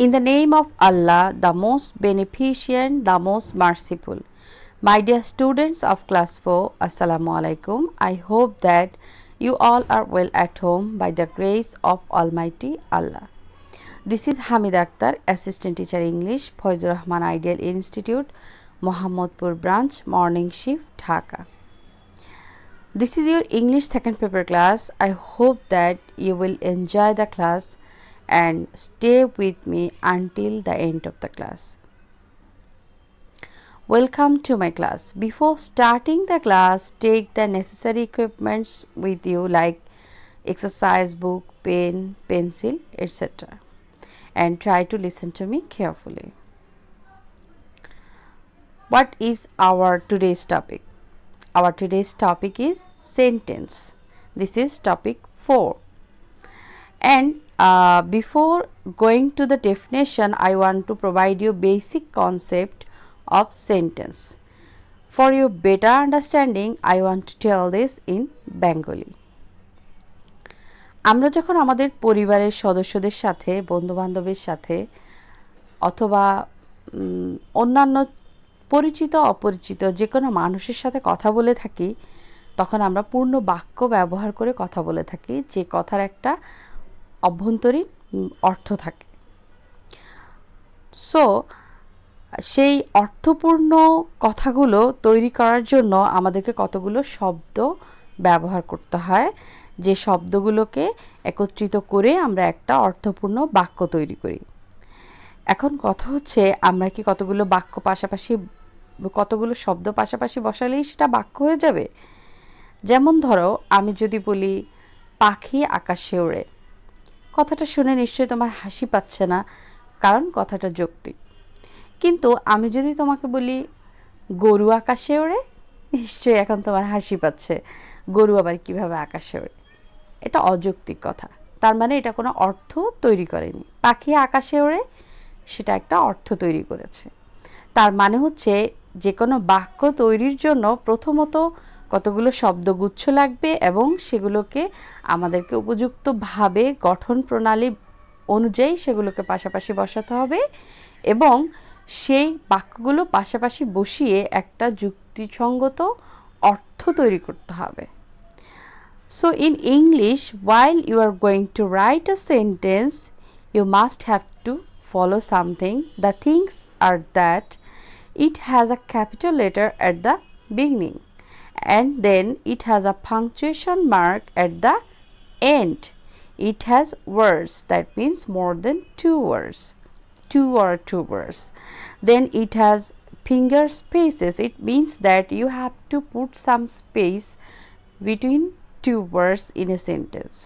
In the name of Allah, the most beneficent, the most merciful. My dear students of class 4, Assalamu alaikum. I hope that you all are well at home by the grace of Almighty Allah. This is Hamid Akhtar, Assistant Teacher English, Fazlur Rahman Ideal Institute, Mohammadpur Branch, Morning Shift, Dhaka. This is your English second paper class. I hope that you will enjoy the class and stay with me until the end of the class. Welcome to my class. Before starting the class, take the necessary equipments with you like exercise book, pen, pencil, etc. and try to listen to me carefully. What is our today's topic? Our today's topic is sentence. This is topic 4. And before going to the definition, I want to provide you basic concept of sentence. For your better understanding, I want to tell this in Bengali. আমরা যখন আমাদের পরিবারের সদস্যদের সাথে, বন্ধুবান্ধবের সাথে অথবা অন্যান্য পরিচিত অপরিচিত যে কোনো মানুষের সাথে কথা বলে থাকি, তখন আমরা পূর্ণ বাক্য ব্যবহার করে কথা বলে থাকি, যে কথার একটা অভ্যন্তরীণ অর্থ থাকে। সো সেই অর্থপূর্ণ কথাগুলো তৈরি করার জন্য আমাদেরকে কতগুলো শব্দ ব্যবহার করতে হয়, যে শব্দগুলোকে একত্রিত করে আমরা একটা অর্থপূর্ণ বাক্য তৈরি করি। এখন কথা হচ্ছে, আমরা কি কতগুলো বাক্য পাশাপাশি, কতগুলো শব্দ পাশাপাশি বসালেই সেটা বাক্য হয়ে যাবে? যেমন ধরো, আমি যদি বলি পাখি আকাশে ওড়ে, কথাটা শুনে নিশ্চয়ই তোমার হাসি পাচ্ছে না, কারণ কথাটা যৌক্তিক। কিন্তু আমি যদি তোমাকে বলি গরু আকাশে ওড়ে, নিশ্চয়ই এখন তোমার হাসি পাচ্ছে, গরু আবার কিভাবে আকাশে ওড়ে? এটা অযৌক্তিক কথা, তার মানে এটা কোনো অর্থ তৈরি করেনি। পাখি আকাশে ওড়ে, সেটা একটা অর্থ তৈরি করেছে। তার মানে হচ্ছে, যে কোনো বাক্য তৈরির জন্য প্রথমত কতগুলো শব্দগুচ্ছ লাগবে এবং সেগুলোকে আমাদেরকে উপযুক্তভাবে গঠন প্রণালী অনুযায়ী সেগুলোকে পাশাপাশি বসাতে হবে এবং সেই বাক্যগুলো পাশাপাশি বসিয়ে একটা যুক্তিসঙ্গত অর্থ তৈরি করতে হবে। So in English, while you are going to write a sentence, you must have to follow something. The things are that it has a capital letter at the beginning and then it has a punctuation mark at the end. It has words, that means more than two words, two words. Then it has finger spaces. It means that you have to put some space between two words in a sentence.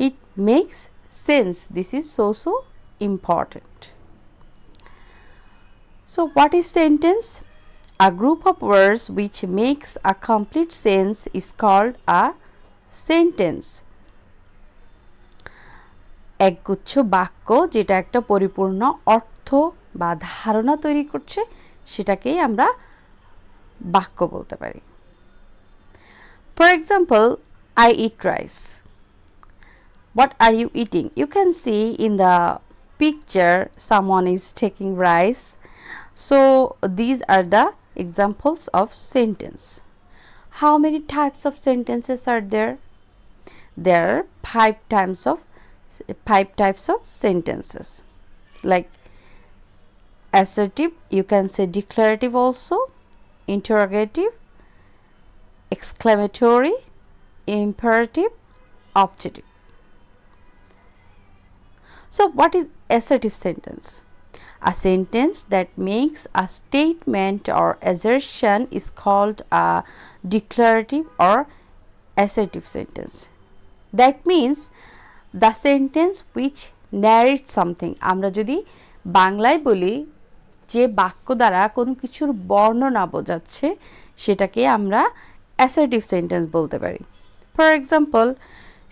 It makes sense. This is so important. So what is sentence? A group of words which makes a complete sense is called a sentence. একগুচ্ছ বাক্য যেটা একটা পরিপূর্ণ অর্থ বা ধারণা তৈরি করছে, সেটাকেই আমরা বাক্য বলতে পারি। For example, I eat rice. What are you eating? You can see in the picture someone is taking rice. So these are the examples of sentence. How many types of sentences are there? There are five types of sentences. Like assertive, you can say declarative also, interrogative, exclamatory, imperative, objective. So what is assertive sentence? A sentence that makes a statement or assertion is called a declarative or assertive sentence. That means the sentence which narrates something. আমরা যদি বাংলায় বলি যে বাক্য দ্বারা কোনো কিছুর বর্ণনা বোঝাচ্ছে, সেটাকে আমরা assertive sentence বলতে পারি। For example,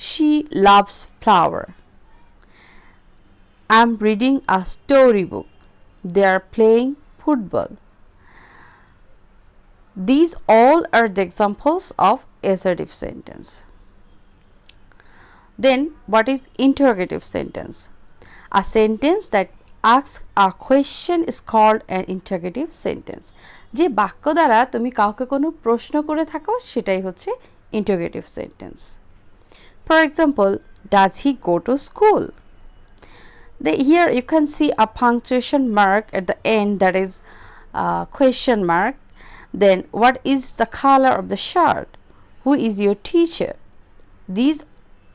she loves flower. I'm reading a storybook. They are playing football. These all are the examples of assertive sentence. Then what is interrogative sentence? A sentence that asks a question is called an interrogative sentence. যে বাক্য দ্বারা তুমি কাউকে কোনো প্রশ্ন করে থাকো সেটাই হচ্ছে interrogative sentence. For example, does he go to school? Here you can see a punctuation mark at the end, that is question mark. Then what is the color of the shirt? Who is your teacher?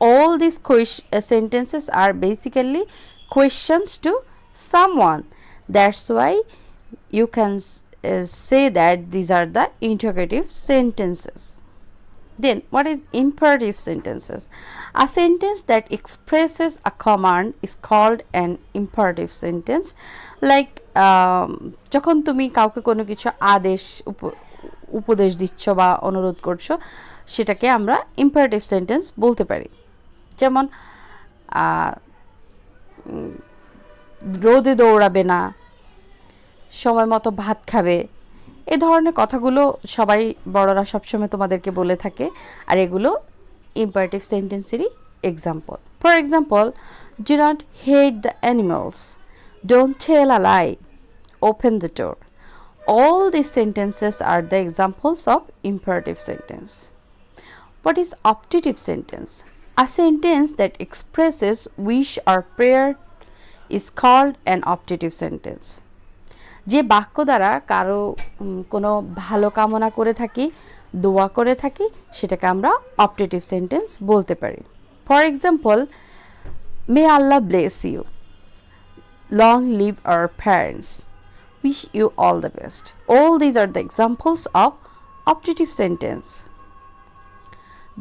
All these sentences are basically questions to someone. That's why you can say that these are the interrogative sentences. Then what is imperative sentences? A sentence that expresses a command is called an imperative sentence. Like যখন তুমি কাউকে কোনো কিছু আদেশ উপদেশ দিচ্ছ বা অনুরোধ করছো সেটাকে আমরা imperative sentence বলতে পারি। যেমন রোদে দৌড়াবে না, সময় মতো ভাত খাবে, এই ধরনের কথাগুলো সবাই বড়রা সবসময় তোমাদেরকে বলে থাকে, আর এগুলো ইম্পারেটিভ সেন্টেন্সেরই example. For example, do not hate the animals, don't tell a lie, open the door. All these sentences are the examples of imperative sentence. What is optative sentence? A sentence that expresses wish or prayer is called an optative sentence. যে বাক্য দ্বারা কারো কোনো ভালো কামনা করে থাকি, দোয়া করে থাকি, সেটাকে আমরা অপটেটিভ সেন্টেন্স বলতে পারি। For example, may Allah bless you, long live our parents, wish you all the best. All these are the examples of optative sentence.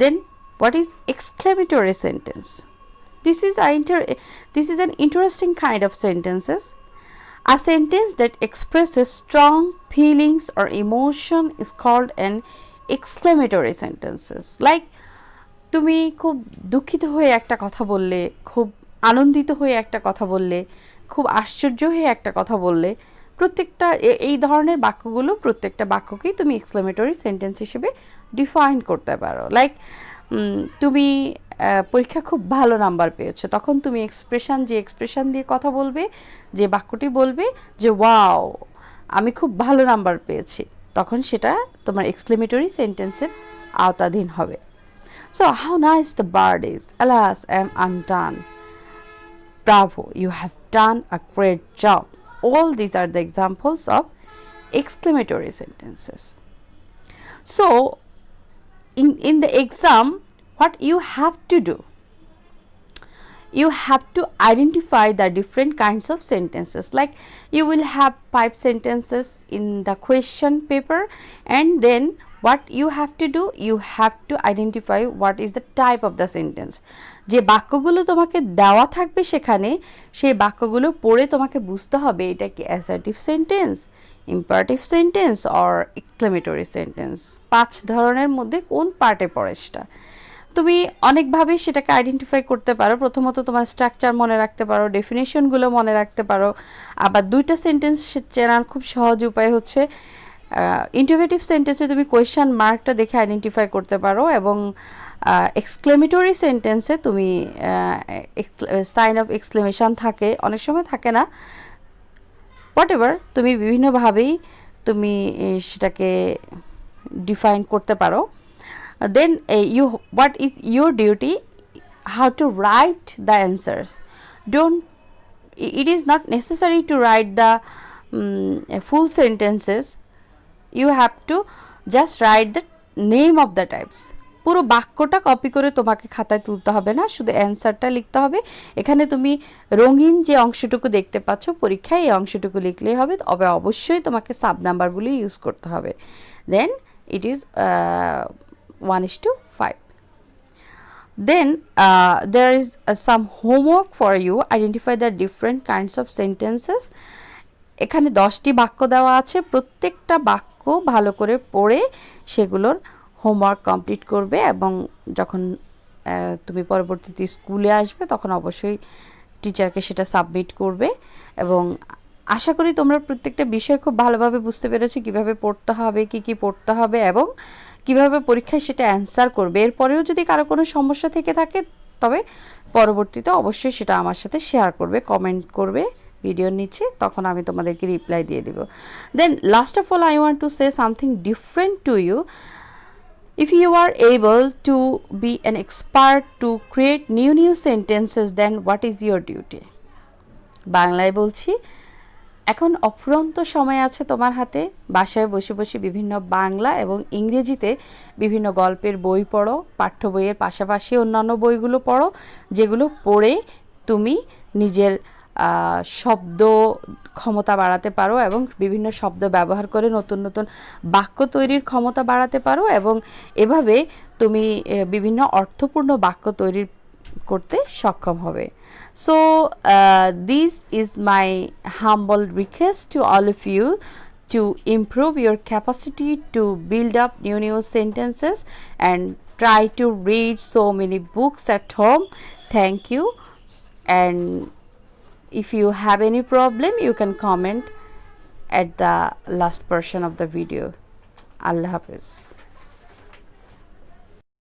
Then what is exclamatory sentence? This is an interesting kind of sentences. A sentence that expresses strong feelings or emotion is called an exclamatory sentences. Like তুমি খুব দুঃখিত হয়ে একটা কথা বললে, খুব আনন্দিত হয়ে একটা কথা বললে, খুব আশ্চর্য হয়ে একটা কথা বললে, প্রত্যেকটা এই ধরনের বাক্যগুলো প্রত্যেকটা বাক্যকেই তুমি এক্সক্লেমেটরি সেন্টেন্স হিসেবে ডিফাইন করতে পারো। লাইক তুমি পরীক্ষা খুব ভালো নাম্বার পেয়েছো, তখন তুমি এক্সপ্রেশন দিয়ে কথা বলবে, যে বাক্যটি বলবে যে ওয়াও আমি খুব ভালো নাম্বার পেয়েছি, তখন সেটা তোমার এক্সক্লেমেটরি সেন্টেন্সের আওতাধীন হবে। So how nice the bird is, alas I am undone, bravo you have done a great job. All these are the examples of exclamatory sentences. So in the exam, what you have to do, you have to identify the different kinds of sentences. Like you will have 5 sentences in the question paper, and then what you have to do, you have to identify what is the type of the sentence. যে বাক্যগুলো তোমাকে দেওয়া থাকবে সেখানে, সেই বাক্যগুলো পড়ে তোমাকে বুঝতে হবে এটা কি assertive sentence, imperative sentence or exclamatory sentence. 5 ধরনের মধ্যে কোন পার্টে পড়ে সেটা তুমি অনেকভাবেই সেটাকে আইডেন্টিফাই করতে পারো। প্রথমত তোমার স্ট্রাকচার মনে রাখতে পারো, ডেফিনেশনগুলো মনে রাখতে পারো। আবার 2টা সেন্টেন্স চেনার খুব সহজ উপায় হচ্ছে ইন্টারোগেটিভ সেন্টেন্সে তুমি কোয়েশ্চেন মার্কটা দেখে আইডেন্টিফাই করতে পারো, এবং এক্সক্লেমেটরি সেন্টেন্সে তুমি সাইন অফ এক্সক্লেমেশন থাকে, অনেক সময় থাকে না, হোয়াটএভার তুমি বিভিন্নভাবেই তুমি সেটাকে ডিফাইন করতে পারো। Then what is your duty, how to write the answers. It is not necessary to write the full sentences. You have to just write the name of the types. পুরো বাক্যটা copy করে তোমাকে খাতায় তুলতে হবে না, শুধু অ্যান্সারটা লিখতে হবে। এখানে তুমি রঙিন যে অংশটুকু দেখতে পাচ্ছ পরীক্ষায়, এই অংশটুকু লিখলেই হবে, তবে অবশ্যই তোমাকে সাব নাম্বারগুলি ইউজ করতে হবে। দেন it is 1:5. Then there is some homework for you. Identify the different kinds of sentences. এখানে 10টি বাক্য দেওয়া আছে, প্রত্যেকটা বাক্য ভালো করে পড়ে সেগুলোর হোমওয়ার্ক কমপ্লিট করবে, এবং যখন তুমি পরবর্তীতে স্কুলে আসবে তখন অবশ্যই টিচারকে সেটা সাবমিট করবে। এবং আশা করি তোমরা প্রত্যেকটা বিষয় খুব ভালোভাবে বুঝতে পেরেছো কিভাবে পড়তে হবে, কি পড়তে হবে, এবং কিভাবে পরীক্ষায় সেটা অ্যান্সার করবে। এরপরেও যদি কারো কোনো সমস্যা থেকে থাকে তবে পরবর্তীতে অবশ্যই সেটা আমার সাথে শেয়ার করবে, কমেন্ট করবে, ভিডিওর নিচে, তখন আমি তোমাদেরকে রিপ্লাই দিয়ে দিব। Then last of all I want to say something different to you. If you are able to be an expert to create new sentences, then what is your duty? বাংলায় বলছি, এখন অফুরন্ত সময় আছে তোমার হাতে। বাসায় বসে বসে বিভিন্ন বাংলা এবং ইংরেজিতে বিভিন্ন গল্পের বই পড়ো, পাঠ্য বইয়ের পাশাপাশি অন্যান্য বইগুলো পড়ো, যেগুলো পড়ে তুমি নিজের শব্দ ক্ষমতা বাড়াতে পারো এবং বিভিন্ন শব্দ ব্যবহার করে নতুন নতুন বাক্য তৈরির ক্ষমতা বাড়াতে পারো, এবং এভাবে তুমি বিভিন্ন অর্থপূর্ণ বাক্য তৈরির করতে সক্ষম হবে। So this is my humble request to all of you to improve your capacity to build up new sentences and try to read so many books at home. Thank you, and if you have any problem you can comment at the last portion of the video. Allah Hafiz.